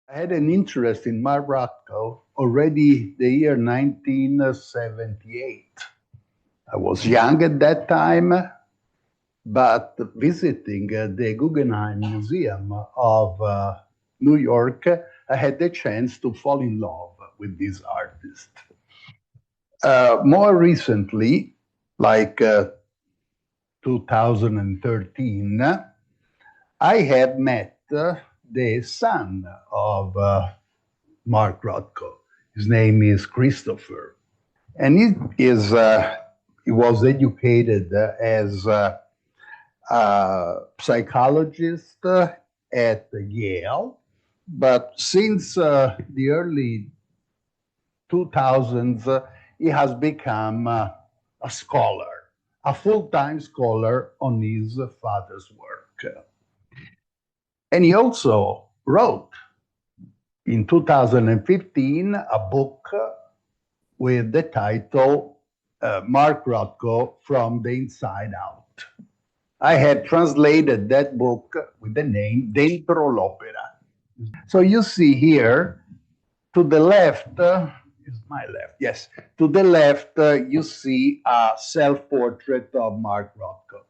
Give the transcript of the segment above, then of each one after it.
I had an interest in Rothko already the year 1978. I was young at that time, but visiting the Guggenheim Museum of New York, I had the chance to fall in love with this artist. More recently, like 2013, I have met the son of Mark Rothko. His name is Christopher, and he was educated as a psychologist at Yale, but since the early 2000s, he has become a scholar, a full-time scholar on his father's work. And he also wrote in 2015 a book with the title Mark Rothko From the Inside Out. I had translated that book with the name Dentro l'Opera. So you see here, to the left, is my left, yes, to the left, you see a self-portrait of Mark Rothko,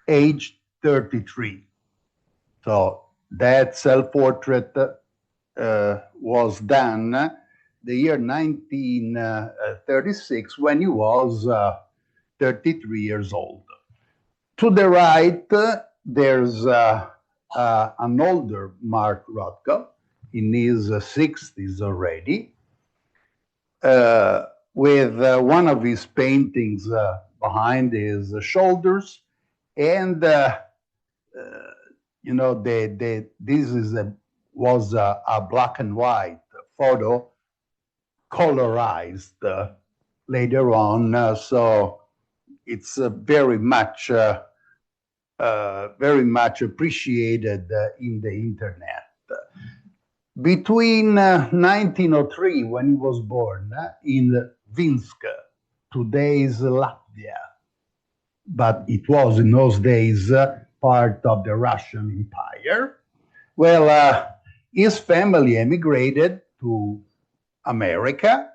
age 33. So that self-portrait was done the year 1936 when he was 33 years old. To the right, there's an older Mark Rothko in his 60s already, with one of his paintings behind his shoulders, and you know, was a black and white photo, colorized later on, so it's very much appreciated in the internet. Between 1903, when he was born in Vinsk, today's Latvia, but it was in those days part of the Russian Empire. Well, his family emigrated to America.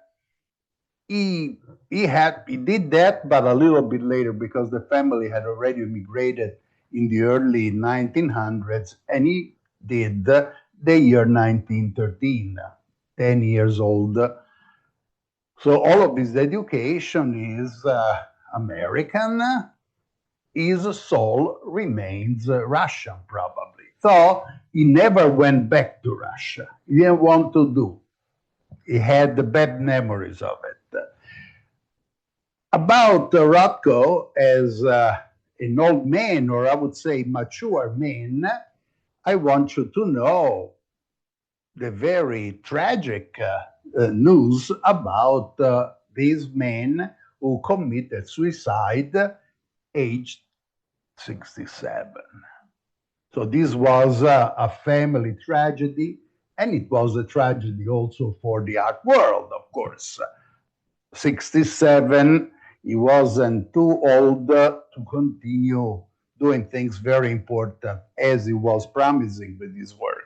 He did that, but a little bit later because the family had already immigrated in the early 1900s, and he did the year 1913, 10 years old. So all of his education is American. His soul remains Russian, probably. So he never went back to Russia. He didn't want to do. He had the bad memories of it. About Rothko as an old man, or I would say mature man, I want you to know the very tragic news about this man who committed suicide aged 67. So this was a family tragedy, and it was a tragedy also for the art world, of course. 67, he wasn't too old to continue doing things very important as he was promising with his work.